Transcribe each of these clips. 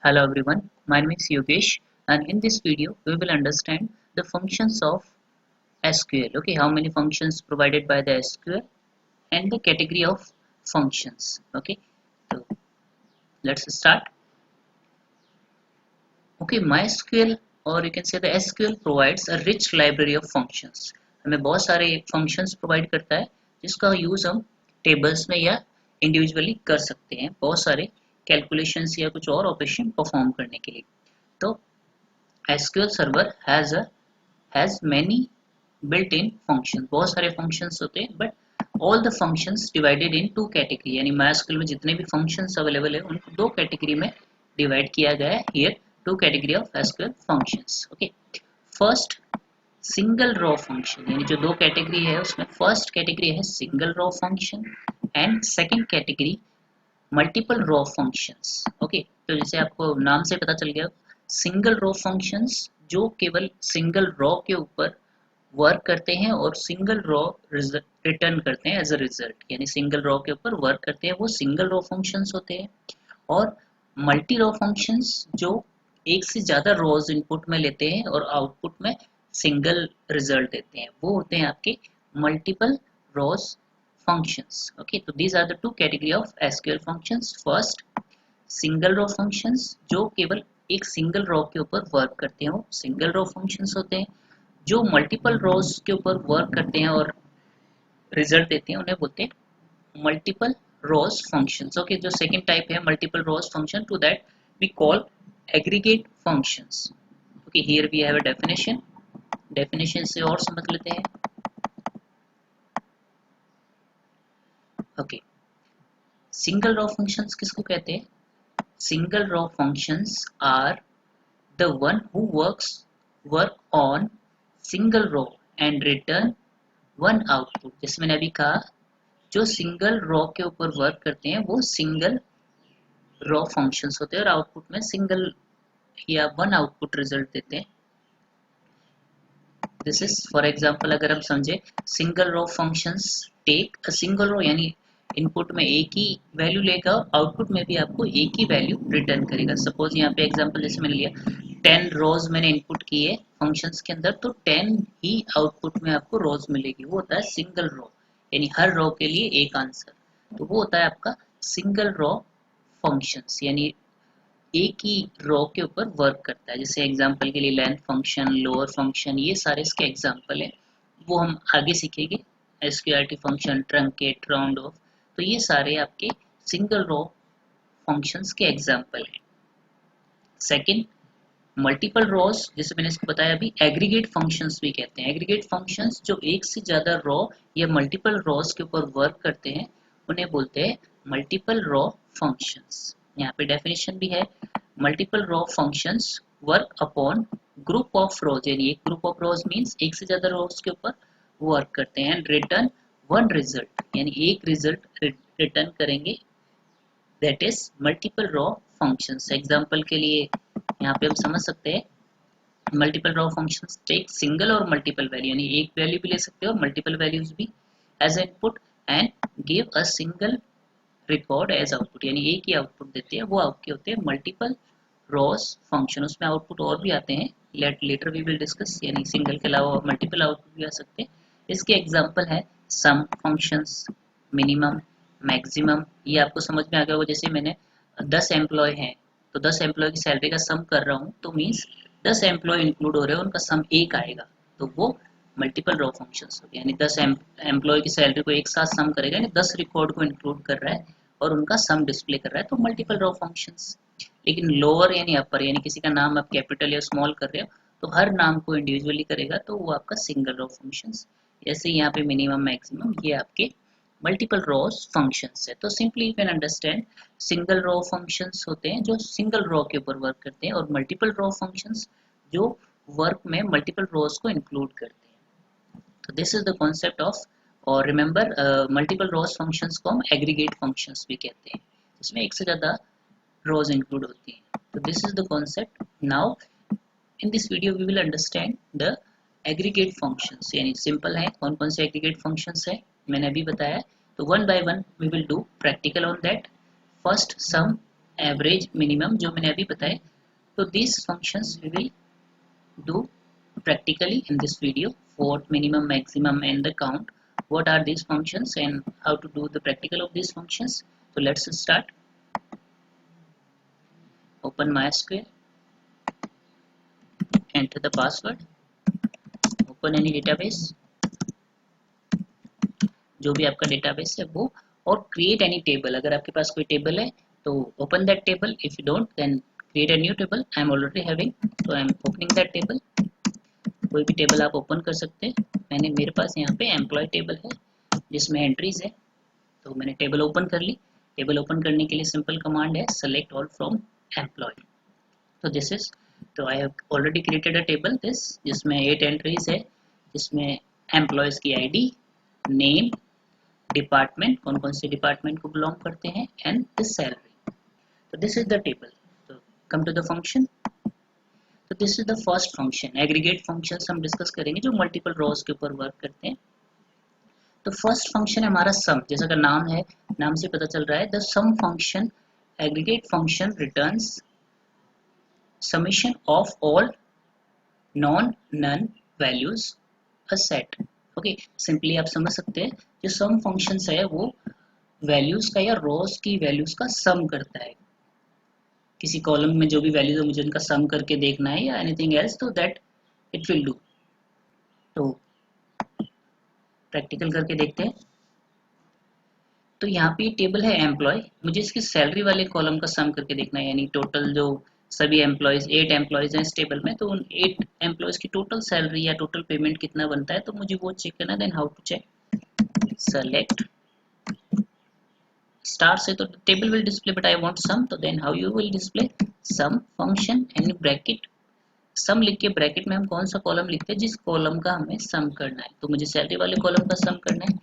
Hello everyone, my name is Yogesh and in this video we will understand the functions of SQL. Okay, how many functions provided by the SQL and the category of functions. Okay, so let's start. Okay, MySQL or you can say the SQL provides a rich library of functions. हमें बहुत सारे functions provide करता है जिसका use हम tables में या individually कर सकते हैं बहुत सारे calculations या कुछ और operation perform करने के लिए. तो SQL Server has many built-in functions. बहुत सारे functions होते हैं but all the functions divided in two category. यानी MySQL में जितने भी functions available है उनको दो category में divide किया गया है. Here two category of SQL functions. Okay. First single raw function यानी जो दो category है उसमें first category है single raw function and second category multiple raw functions. Okay. तो जैसे आपको नाम से पता चल गया सिंगल रो फंक्शंस जो केवल सिंगल रो के ऊपर वर्क करते हैं और सिंगल रो रिटर्न करते हैं एज अ रिजल्ट यानी सिंगल रो के ऊपर वर्क करते हैं वो सिंगल रो फंक्शंस होते हैं और मल्टी रो फंक्शंस जो एक से ज़्यादा रोज इनपुट में लेते हैं और आउटपुट में सिंगल रिजल्ट देते हैं वो होते हैं आपके multiple rose functions. Okay, so these are the two category of SQL functions. First single row functions जो केवल एक सिंगल रो के ऊपर वर्क करते हैं वो सिंगल रो फंक्शंस होते हैं जो मल्टीपल रोज के ऊपर वर्क करते हैं और रिजल्ट देते हैं उन्हें बोलते हैं मल्टीपल रोज फंक्शंस. ओके, जो सेकंड टाइप है multiple rows function to that we call aggregate functions. Okay, here we have a definition से और समझ लेते हैं. ओके, सिंगल रो फंक्शंस किसको कहते हैं? Single row functions are the one who work on single row and return one output. जैसे मैंने अभी कहा जो सिंगल रो के ऊपर वर्क करते हैं वो सिंगल रो फंक्शंस होते हैं और आउटपुट में सिंगल या वन आउटपुट रिजल्ट देते हैं. दिस इज फॉर एग्जांपल अगर हम समझे single row functions take a single row यानी इनपुट में एक ही वैल्यू लेगा आउटपुट में भी आपको एक ही वैल्यू रिटर्न करेगा. सपोज यहाँ पे एग्जांपल जैसे मैंने लिया 10 रोज मैंने इनपुट किए फंक्शंस के अंदर तो 10 ही आउटपुट में आपको रोज मिलेगी. वो होता है सिंगल रो यानी हर रो के लिए एक आंसर. तो वो होता है आपका सिंगल रो फंक्शंस यानी एक ही रो के ऊपर वर्क करता है. जैसे एग्जांपल के लिए लेंथ फंक्शन लोअर फंक्शन ये सारे इसके एग्जांपल है वो हम आगे सीखेंगे. SQRT function truncate round of तो ये सारे आपके सिंगल रो फंक्शंस के एग्जांपल हैं. सेकंड मल्टीपल रोज जैसे मैंने इसको बताया अभी एग्रीगेट फंक्शंस भी कहते हैं. एग्रीगेट फंक्शंस जो एक से ज्यादा रो या मल्टीपल रोज के ऊपर वर्क करते हैं उन्हें बोलते हैं मल्टीपल रो फंक्शंस. यहाँ पे डेफिनेशन भी है multiple row functions work upon group of rows यानी एक ग्रुप ऑफ रोज मीन्स एक से ज्यादा रोज के ऊपर वर्क करते हैं एंड रिटर्न वन रिजल्ट यानी एक रिजल्ट रिटर्न करेंगे that is multiple row functions. Example के लिए यहाँ पे हम समझ सकते हैं multiple row functions take single और मल्टीपल वैल्यू यानी एक वैल्यू भी ले सकते हो मल्टीपल वैल्यूज भी as input and give a single record as output यानी एक ही आउटपुट देते हैं वो आपके होते हैं मल्टीपल रोज फंक्शन. उसमें आउटपुट और भी आते हैं लेटर वी विल डिस्कस यानी सिंगल के अलावा मल्टीपल आउटपुट भी आ सकते हैं. इसके एग्जांपल है सम फंक्शंस मिनिमम मैक्सिमम. ये आपको समझ में आ गया होगा जैसे मैंने 10 एम्प्लॉय हैं तो 10 एम्प्लॉय की सैलरी का सम कर रहा हूँ तो मीन्स 10 एम्प्लॉय इंक्लूड हो रहे हैं उनका सम एक आएगा तो वो मल्टीपल रो फंक्शंस हो गया यानी 10 एम्प्लॉय की सैलरी को एक साथ सम करेगा यानी 10 रिकॉर्ड को इंक्लूड कर रहा है और उनका सम डिस्प्ले कर रहा है तो मल्टीपल रो फंक्शंस. लेकिन लोअर यानी अपर यानी किसी का नाम आप कैपिटल या स्मॉल कर रहे हो तो हर नाम को इंडिविजुअली करेगा तो वो आपका सिंगल रो फंक्शंस. जैसे यहाँ पे मिनिमम मैक्सिमम ये आपके मल्टीपल रोज फंक्शंस है. तो simply you can understand single row functions होते हैं जो सिंगल रो के ऊपर वर्क करते हैं और मल्टीपल रो फंक्शंस जो वर्क में मल्टीपल रोज को इंक्लूड करते हैं. तो this is the concept of और रिमेंबर मल्टीपल रोज फंक्शंस को हम एग्रीगेट फंक्शंस भी कहते हैं जिसमें एक से ज़्यादा रोज इंक्लूड होती हैं. तो this is the concept. Now in this video we will understand the aggregate functions यानी सिंपल है कौन कौन से एग्रीगेट फंक्शंस है मैंने अभी बताया. तो one by one we will do practical on that. First sum average, minimum, जो मैंने अभी बताया. तो these functions we will do practically in this video. Float, minimum, maximum, and the count. What are these functions and how to do the practical of these functions? So let's start. Open MySQL, enter the password, open any database, जो भी आपका database है वो, और create any table. अगर आपके पास कोई table है तो open that table. If you don't, then create a new table. I am already having, so I am opening that table. कोई भी टेबल आप ओपन कर सकते हैं. मेरे पास यहाँ पे एम्प्लॉय टेबल है जिसमें एंट्रीज है, तो मैंने टेबल ओपन कर ली. टेबल ओपन करने के लिए सिंपल कमांड है सेलेक्ट ऑल फ्रॉम एम्प्लॉय. तो दिस इज, तो I have already created a table this, जिसमें 8 एंट्रीज है, जिसमें एम्प्लॉयज की आईडी, नेम, डिपार्टमेंट, कौन कौन से डिपार्टमेंट को बिलोंग करते हैं, एंड द सैलरी. तो दिस इज द टेबल. तो कम टू द फंक्शन. तो this is the first function. Aggregate functions हम डिस्कस करेंगे जो मल्टीपल रोज के ऊपर वर्क करते हैं. तो फर्स्ट फंक्शन है हमारा सम. जैसा का नाम है, नाम से पता चल रहा है, the sum function, aggregate function returns summation of all non-none values a set. Okay, simply आप समझ सकते हैं जो सम फंक्शंस है वो वैल्यूज का या रोज की वैल्यूज का सम करता है. किसी कॉलम में जो भी वैल्यूज है मुझे उनका सम करके देखना है या एनीथिंग एल्स, तो दैट इट विल डू. तो प्रैक्टिकल करके देखते हैं. तो यहाँ पे टेबल है एम्प्लॉय, मुझे इसकी सैलरी वाले कॉलम का सम करके देखना है, यानी टोटल जो सभी एम्प्लॉयज 8 एम्प्लॉयज हैं इस टेबल में, तो उन 8 एम्प्लॉयज की टोटल सैलरी या टोटल पेमेंट कितना बनता है, तो मुझे वो चेक करना. Then how to check, select star से, तो table will display but I want sum. तो then how you will display sum function and bracket. Sum लिख के ब्रैकेट में हम कौन सा कॉलम लिखते हैं जिस कॉलम का हमें सम करना है. तो मुझे सैलरी वाले कॉलम का सम करना है,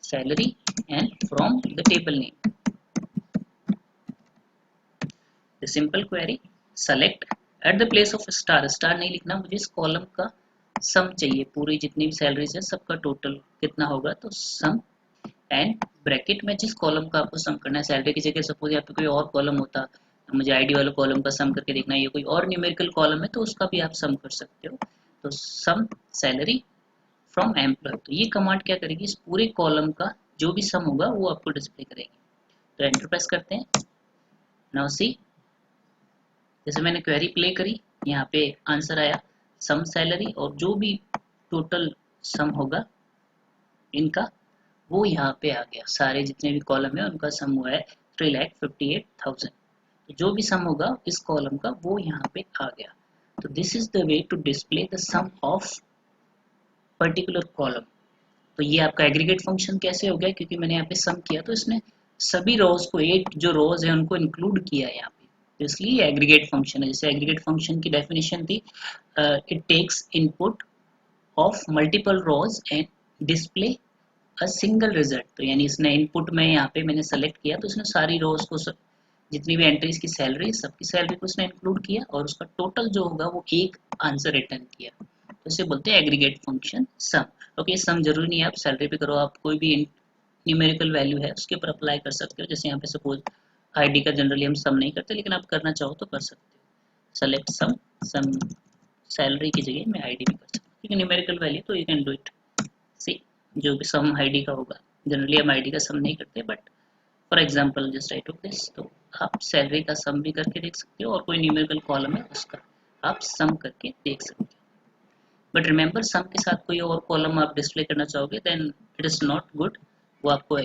salary, and from the table name. The simple query, select at the place of star. Star नहीं लिखना, मुझे इस कॉलम का सम चाहिए, पूरी जितनी भी सैलरीज है सबका टोटल कितना होगा. तो सम एंड ब्रैकेट में जिस कॉलम का आपको सम करना है, सैलरी की जगह सपोज यहाँ पे कोई और कॉलम होता, मुझे आईडी वाले कॉलम का सम करके देखना है, ये कोई और न्यूमेरिकल कॉलम है तो उसका भी आप सम कर सकते हो. तो सम सैलरी फ्रॉम एम्प्लॉय. तो ये कमांड क्या करेगी, इस पूरे कॉलम का जो भी सम होगा वो आपको डिस्प्ले करेगी. तो एंटर प्रेस करते हैं. नाउ सी, जैसे मैंने क्वेरी प्ले करी, यहाँ पे आंसर आया सम सैलरी, और जो भी टोटल सम होगा इनका वो यहाँ पे आ गया. सारे जितने भी कॉलम है उनका सम हुआ है 3,58,000. तो जो भी सम होगा इस कॉलम का वो यहाँ पे आ गया. तो this is the way to display the sum of particular column. तो ये आपका एग्रीगेट फंक्शन कैसे हो गया, क्योंकि मैंने यहाँ पे सम किया तो इसने सभी रोज को, 8 जो रोज है उनको इंक्लूड किया है यहाँ पे, तो इसलिए एग्रीगेट फंक्शन है. जैसे एग्रीगेट फंक्शन की डेफिनेशन थी, it takes input of multiple rows and display a single result. तो यानी इसने इनपुट में यहाँ पे मैंने सेलेक्ट किया तो इसने सारी रोज को, जितनी भी एंट्रीज की सैलरी, सबकी सैलरी को इसने इंक्लूड किया और उसका टोटल जो होगा वो एक आंसर रिटर्न किया. तो इसे बोलते हैं एग्रीगेट फंक्शन सम. ओके, सम जरूरी नहीं है आप सैलरी पे करो, आप कोई भी न्यूमेरिकल वैल्यू है उसके ऊपर अप्लाई कर सकते हो. जैसे यहाँ पे सपोज आईडी का जनरली हम सम नहीं करते, लेकिन आप करना चाहो तो कर सकते हो. सेलेक्ट सम, सम सैलरी की जगह मैं आईडी भी कर सकता हूँ, क्योंकि न्यूमेरिकल वैल्यू तो यू कैन डू इट. सी, जो भी सम आईडी का होगा, जनरली हम आईडी का सम नहीं करते, but for example just I took this, तो आप सैलरी का सम भी करके देख सकते हो, और कोई न्यूमेरिकल कॉलम है उसका आप सम करके देख सकते हो. बट रिमेंबर, सम के साथ कोई और कॉलम आप डिस्प्ले करना चाहोगे then it is not good. वो आपको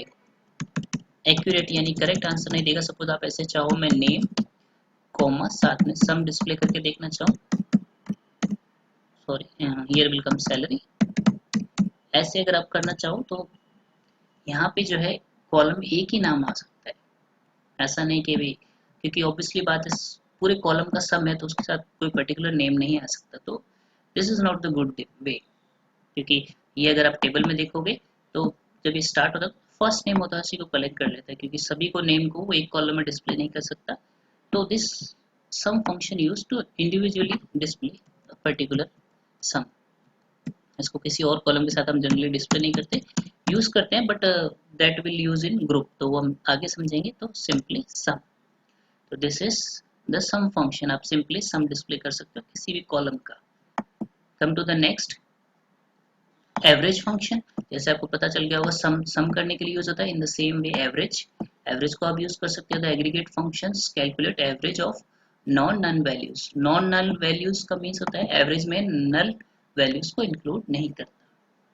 एक्यूरेट यानी करेक्ट आंसर नहीं देगा. सपोज आप ऐसे चाहो, मैं नेम कॉमा साथ में सम डिस्प्ले करके देखना चाहूँ, sorry here will come salary, ऐसे अगर आप करना चाहो तो यहाँ पे जो है कॉलम एक ही नाम आ सकता है. ऐसा नहीं कि भी, क्योंकि ऑब्वियसली बात है पूरे कॉलम का सम है तो उसके साथ कोई पर्टिकुलर नेम नहीं आ सकता. तो this is not the good way, क्योंकि ये अगर आप टेबल में देखोगे तो जब ये स्टार्ट होता है फर्स्ट नेम होता है उसी को कलेक्ट कर लेता है, क्योंकि सभी को नेम को वो एक कॉलम में डिस्प्ले नहीं कर सकता. तो this sum function use to individually display particular sum. इसको किसी और कॉलम के साथ हम जनरली डिस्प्ले नहीं करते, यूज करते हैं, but that will use in group, तो वो हम आगे समझेंगे. तो सिंपली सम. तो this is the sum function, आप सिंपली सम डिस्प्ले कर सकते हो किसी भी कॉलम का। Come to the next, average function. जैसे आपको पता चल गया होगा सम करने के लिए यूज होता है। In the same way average को आप यूज कर सकते हो। The aggregate functions calculate average of non null values. Non null values का मीन्स होता है एवरेज में नल वैल्यूज को इंक्लूड नहीं करता,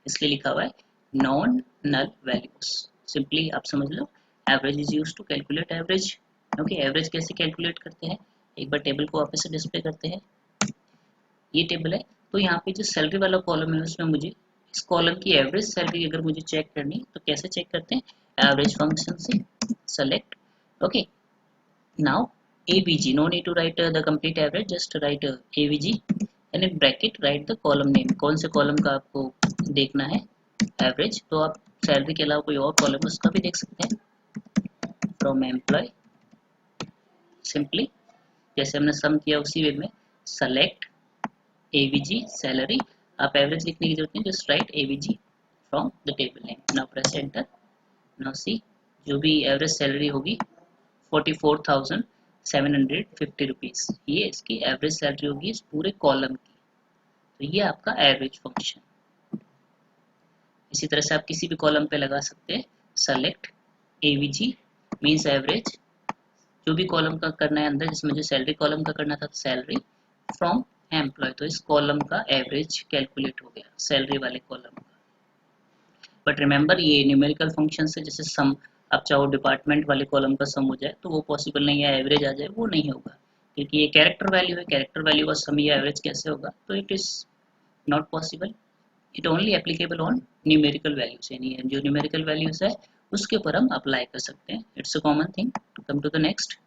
इसलिए लिखा हुआ है नॉन नल वैल्यूज। सिंपली आप समझ लो, average is use to calculate average. Okay, average कैसे कैलकुलेट करते हैं, एक बार टेबल को वापस से डिस्प्ले करते हैं। ये टेबल है, तो यहाँ पे जो सैलरी वाला कॉलम है उसमें मुझे इस कॉलम की एवरेज सैलरी अगर मुझे चेक करनी तो कैसे चेक करते हैं, एवरेज फंक्शन से select. Okay, now avg, no need to write the complete average, just write avg and in bracket write the column name। कौन से कॉलम का आपको देखना है एवरेज, तो आप सैलरी के अलावा कोई और कॉलम उसका भी देख सकते हैं। फ्रॉम एम्प्लॉय, सिंपली जैसे हमने सम किया उसी वे में सेलेक्ट avg सैलरी। आप एवरेज लिखने की जरूरत नहीं, just right avg from the table name. Now press enter. Now see, जो भी एवरेज सैलरी होगी 44,750 रुपीज, ये इसकी एवरेज सैलरी होगी इस पूरे कॉलम की। तो ये आपका एवरेज फंक्शन। इसी तरह से आप किसी भी कॉलम पे लगा सकते हैं सेलेक्ट avg मींस एवरेज, जो भी कॉलम का करना है अंदर, जिसमें जो सैलरी कॉलम का करना था सैलरी फ्रॉम एम्प्लॉय, तो इस कॉलम का एवरेज कैलकुलेट हो गया सैलरी वाले कॉलम का। बट रिमेंबर, ये न्यूमेरिकल फंक्शन से जैसे सम, आप चाहो डिपार्टमेंट वाले कॉलम का सम हो जाए तो वो पॉसिबल नहीं है, एवरेज आ जाए वो नहीं होगा, क्योंकि ये कैरेक्टर वैल्यू है, कैरेक्टर वैल्यू का सम या एवरेज कैसे होगा, तो it is not possible. It only applicable on numerical values, यानी जो न्यूमेरिकल वैल्यूज है उसके ऊपर हम अप्लाई कर सकते हैं। It's a common thing. Come to the next.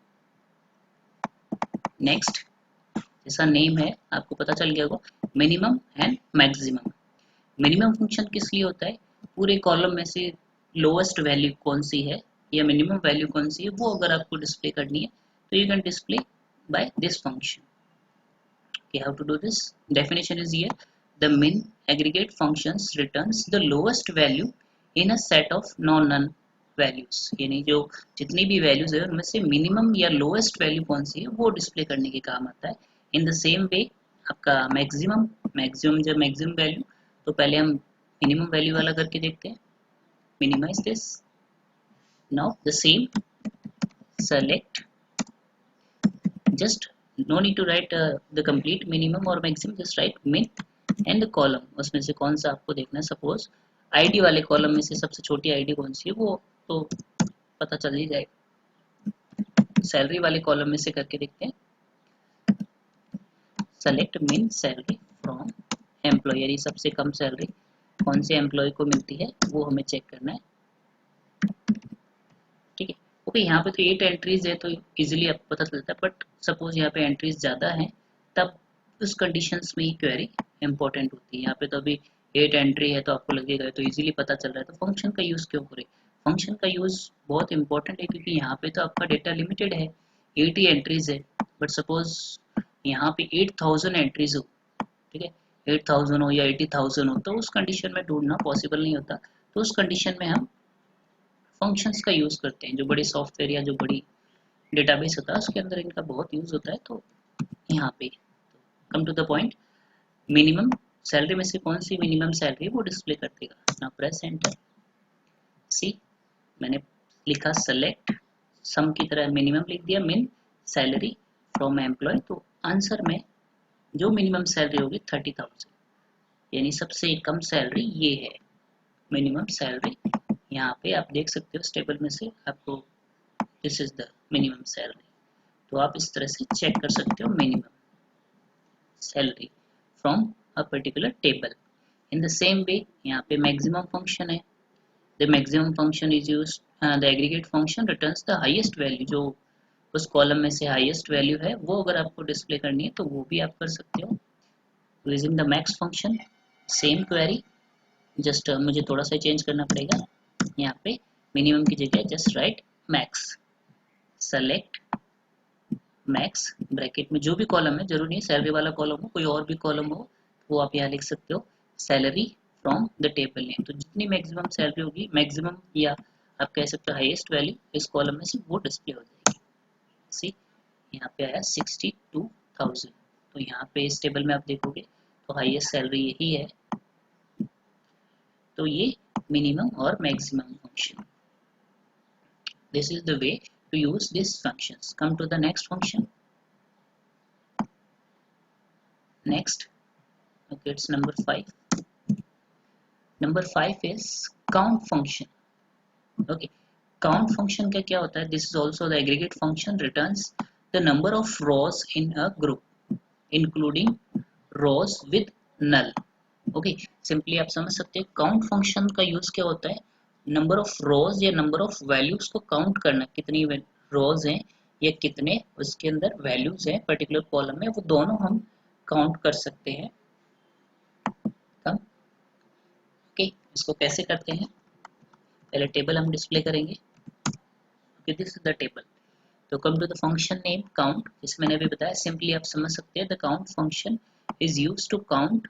Next जैसा नेम है आपको पता चल गया होगा, minimum and maximum. Minimum function किस लिए होता है, पूरे कॉलम में से लोएस्ट वैल्यू कौन सी है या मिनिमम वैल्यू कौन सी है वो अगर आपको डिस्प्ले करनी है तो you can display by this function. Okay, how to do this? Definition is here. The min aggregate functions returns the lowest value in a set of non-none values। यानी जो जितनी भी वैल्यूज है उनमें से मिनिमम या लोएस्ट वैल्यू कौन सी है वो डिस्प्ले करने के काम आता है। इन द सेम वे आपका मैक्सिमम, जब मैक्सिमम वैल्यू, तो पहले हम मिनिमम वैल्यू वाला करके देखते हैं। Minimize this. Now the same select, just no need to write the complete minimum or maximum, just write min and the column। उसमें से कौन सा आपको देखना है, सपोज आईडी वाले कॉलम में से सबसे छोटी आईडी कौन सी है वो तो पता चल ही जाएगा। सैलरी वाले कॉलम में से करके देखते हैं। सेलेक्ट मिन सैलरी फ्रॉम एम्प्लॉय, यानी सबसे कम सैलरी कौन से एम्प्लॉय को मिलती है वो हमें चेक करना है। ठीक है, ओके, यहाँ पे तो 8 एंट्रीज है तो इजीली आपको पता चलता है, बट सपोज यहाँ पे एंट्रीज ज़्यादा हैं तब उस कंडीशंस में ही क्वेरी इंपॉर्टेंट होती है। यहाँ पे तो अभी 8 एंट्री है तो आपको लगेगा तो इजीली पता चल रहा है, तो फंक्शन का यूज़ क्यों करें। फंक्शन का यूज़ बहुत इंपॉर्टेंट है क्योंकि यहाँ पे तो आपका डेटा लिमिटेड है, 80 एंट्रीज है, बट सपोज यहाँ पे 8000 एंट्रीज हो, ठीक है, 8000 हो या 80,000 हो, तो उस कंडीशन में ढूंढना पॉसिबल नहीं होता। तो उस कंडीशन में हम फंक्शंस का यूज़ करते हैं, जो बड़ी सॉफ्टवेयर या जो बड़ी डेटाबेस होता है उसके अंदर इनका बहुत यूज़ होता है। तो यहाँ पे come to the point, minimum salary में से कौन सी मिनिमम सैलरी वो डिस्प्ले कर देगा। Now press enter. सी, मैंने लिखा सेलेक्ट, सम की तरह मिनिमम लिख दिया, मिन सैलरी फ्रॉम एम्प्लॉय, तो आंसर में जो मिनिमम सैलरी होगी 30,000, यानी सबसे कम सैलरी ये है मिनिमम सैलरी। यहाँ पे आप देख सकते हो इस टेबल में से आपको this is the minimum salary, तो आप इस तरह से चेक कर सकते हो minimum salary from a particular table. In the same वे यहाँ पे मैक्सिमम फंक्शन है। The maximum function is use, the aggregate function returns the highest value, जो उस कॉलम में से हाईएस्ट वैल्यू है वो अगर आपको डिस्प्ले करनी है तो वो भी आप कर सकते हो using the max function. Same query, just मुझे थोड़ा सा चेंज करना पड़ेगा, यहाँ पे मिनिमम की जगह just right max. Select max, bracket में जो भी कॉलम है, जरूरी नहीं सैलरी वाला कॉलम हो, कोई और भी कॉलम हो वो आप यहाँ लिख सकते हो, salary from the table name. तो जितनी मैक्सिमम सैलरी होगी, मैक्सिमम या आप कह सकते हो हाईएस्ट वैल्यू इस कॉलम में से वो डिस्प्ले हो जाएगी। सी, यहाँ पे आया 62,000। तो यहाँ पे इस टेबल में आप देखोगे तो हाईएस्ट सैलरी यही है। तो ये मिनिमम और maximum function. This is the way to use these functions. Come to the next function. Next, okay, it's number 5. Number 5 is count function. Okay, count function का क्या होता है? This is also the aggregate function returns the number of rows in a group, including rows with null. Okay, simply आप समझ सकते हैं count function का use क्या होता है? नंबर ऑफ रोज या नंबर ऑफ वैल्यूज को काउंट करना, कितनी रोज हैं या कितने उसके अंदर वैल्यूज हैं पर्टिकुलर कॉलम में, वो दोनों हम काउंट कर सकते हैं। कम ओके, इसको कैसे करते हैं? पहले टेबल हम डिस्प्ले करेंगे। Okay, this is the table. तो come to the function name count, जिसमें मैंने अभी बताया, सिंपली आप समझ सकते हैं the count function is used to count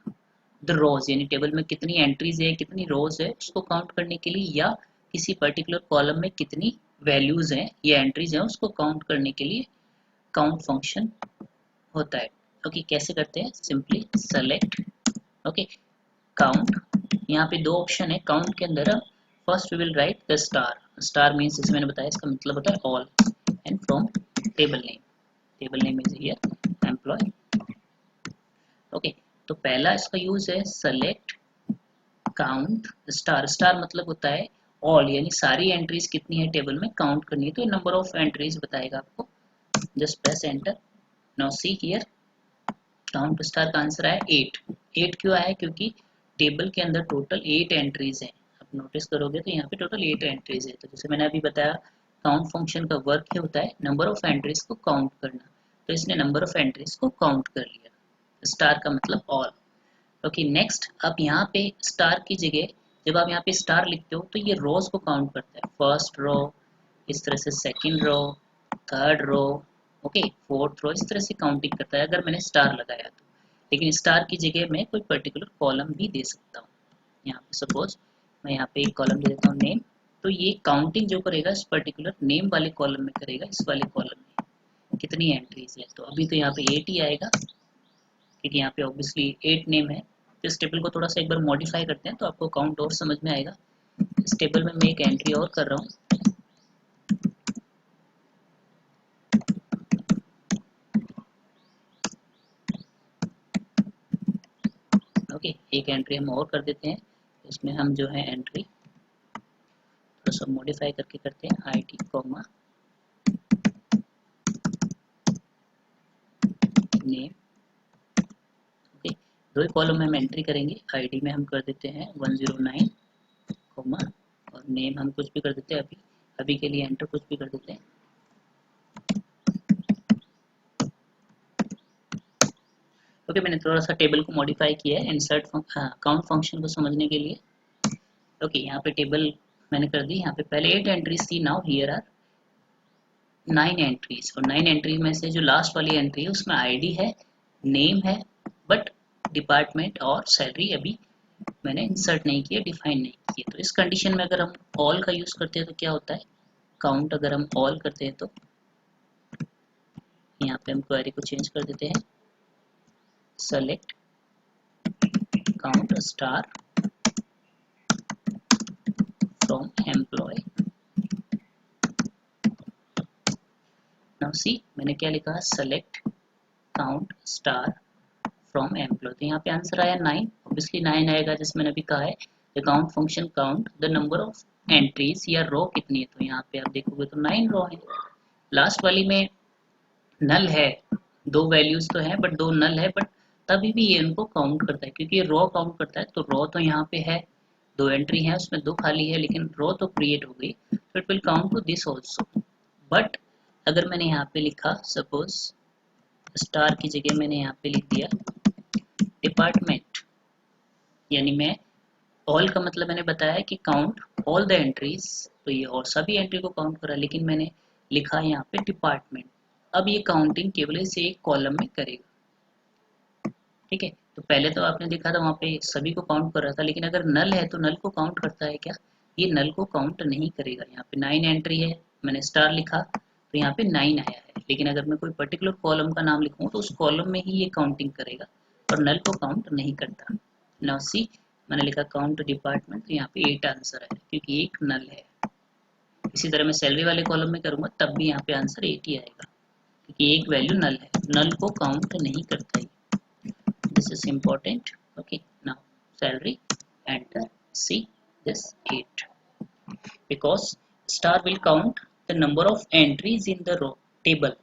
the rows, यानी टेबल में कितनी एंट्रीज है कितनी रोज है उसको काउंट करने के लिए, या किसी पर्टिकुलर कॉलम में कितनी वैल्यूज हैं या एंट्रीज हैं उसको काउंट करने के लिए काउंट फंक्शन होता है। ओके, कैसे करते हैं? Simply select okay count. यहाँ पे दो ऑप्शन है काउंट के अंदर। First we will write the star. Star means, जैसे मैंने बताया, इसका मतलब होता है all, and from table name. Table name is here employee. Okay, तो पहला इसका यूज है सेलेक्ट काउंट स्टार। स्टार मतलब होता है ऑल, यानी सारी एंट्रीज कितनी है टेबल में काउंट करनी है, तो नंबर ऑफ एंट्रीज बताएगा आपको। Just press enter. Now see here count star का आंसर आया 8। 8 क्यों आया? क्योंकि टेबल के अंदर टोटल 8 एंट्रीज हैं। आप नोटिस करोगे तो यहाँ पे टोटल 8 एंट्रीज है। तो जैसे मैंने अभी बताया, काउंट फंक्शन का वर्क क्या होता है? नंबर ऑफ एंट्रीज को काउंट करना। तो इसने नंबर ऑफ एंट्रीज को काउंट कर लिया। स्टार का मतलब ऑल। ओके, नेक्स्ट, अब यहाँ पे स्टार की जगह जब आप यहाँ पे स्टार लिखते हो तो ये रोज को काउंट करता है। फर्स्ट रो, इस तरह से second row, third row, okay, fourth row, इस तरह से काउंटिंग करता है अगर मैंने स्टार लगाया तो। लेकिन स्टार की जगह मैं कोई पर्टिकुलर कॉलम भी दे सकता हूँ। यहाँ पे सपोज मैं यहाँ पे एक कॉलम दे देता हूँ नेम, तो ये काउंटिंग जो करेगा इस पर्टिकुलर नेम वाले कॉलम में करेगा, इस वाले कॉलम में कितनी एंट्रीज है। तो अभी तो यहाँ पे 8 ही आएगा, क्योंकि यहाँ पे ऑब्वियसली 8 नेम है। तो इस टेबल को थोड़ा सा एक बार मॉडिफाई करते हैं तो आपको काउंट और समझ में आएगा। इस टेबल में मैं एक एंट्री और कर रहा हूँ। ओके, एक एंट्री हम और कर देते हैं। इसमें हम जो है एंट्री थोड़ा सा मॉडिफाई करके करते हैं, ID कॉमा नेम। ओके, दो ही कॉलम में हम एंट्री करेंगे। ID में हम कर देते हैं 109 कॉमा, और नेम हम कुछ भी कर देते हैं, अभी के लिए एंटर कुछ भी कर देते हैं। ओके, मैंने थोड़ा सा टेबल को मॉडिफाई किया है इंसर्ट काउंट फंक्शन को समझने के लिए। ओके, यहाँ पे टेबल मैंने कर दी। यहाँ पे पहले 8 एंट्रीज थी, नाउ हियर आर 9 एंट्रीज। और 9 एंट्री में से जो लास्ट वाली एंट्री है उसमें ID है, नेम है, बट डिपार्टमेंट और सैलरी अभी मैंने इंसर्ट नहीं किया, डिफाइन नहीं किया। तो इस कंडीशन में अगर हम ऑल का यूज करते हैं तो क्या होता है? काउंट अगर हम ऑल करते हैं तो यहाँ पे हम क्वेरी को चेंज कर देते हैं, select count star from employ. Now see, मैंने क्या लिखा? Select count star from employ. तो यहाँ पे आंसर आया 9। ऑब्वियसली 9 आएगा, जैसे मैंने अभी कहा है the count function count the number of entries या रो कितनी है। तो यहाँ पे आप देखोगे तो 9 रो है। लास्ट वाली में नल है, दो वैल्यूज तो है बट दो नल है, बट तभी भी ये उनको काउंट करता है क्योंकि ये रो काउंट करता है। तो रो तो यहाँ पे है, दो एंट्री है उसमें, दो खाली है, लेकिन रो तो क्रिएट हो गई, तो it will count to this also. But अगर मैंने यहाँ पे लिखा सपोज स्टार की जगह मैंने यहाँ पे लिख दिया डिपार्टमेंट, यानी मैं ऑल का मतलब मैंने बताया है कि काउंट ऑल द एंट्रीज, तो ये और सभी एंट्री को काउंट करा, लेकिन मैंने लिखा यहाँ पे डिपार्टमेंट। अब ये काउंटिंग केवल इस एक कॉलम में करेगा। ठीक है, तो पहले तो आपने देखा था वहाँ पे सभी को काउंट कर रहा था, लेकिन अगर नल है तो नल को काउंट करता है क्या? ये नल को काउंट नहीं करेगा। यहाँ पे 9 एंट्री है, मैंने स्टार लिखा तो यहाँ पे 9 आया है, लेकिन अगर मैं कोई पर्टिकुलर कॉलम का नाम लिखूँ तो उस कॉलम में ही ये काउंटिंग करेगा और नल को काउंट नहीं करता। नाउ सी, मैंने लिखा काउंट डिपार्टमेंट, तो यहाँ पे 8 आंसर है क्योंकि एक नल है। इसी तरह मैं सैलरी वाले कॉलम में करूँगा तब भी यहाँ पे आंसर 8 ही आएगा क्योंकि एक वैल्यू नल है, नल को काउंट नहीं करता है। This is important. Okay, now salary, enter, see this 8 because star will count the number of entries in the row table,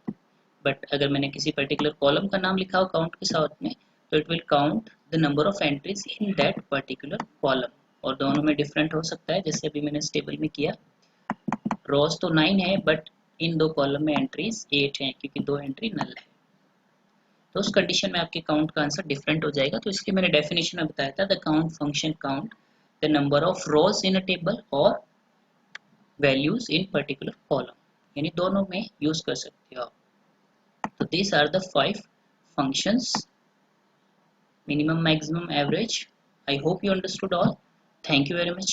but अगर मैंने किसी पर्टिकुलर कॉलम का नाम लिखा हो काउंट के साथ में तो it will count the number of entries in that particular column. और दोनों में डिफरेंट हो सकता है, जैसे अभी मैंने इस टेबल में किया, रोज तो 9 है बट इन दो कॉलम में एंट्रीज 8 हैं क्योंकि 2 एंट्री नल है। तो उस कंडीशन में आपके काउंट का आंसर डिफरेंट हो जाएगा। तो इसलिए मैंने डेफिनेशन में बताया था, the count function count the number of rose in a table और वैल्यूज इन पर्टिकुलर कॉलम, यानी दोनों में यूज कर सकते हो आप। So these are the 5 functions: minimum, maximum, average. I hope you understood all. Thank you very much.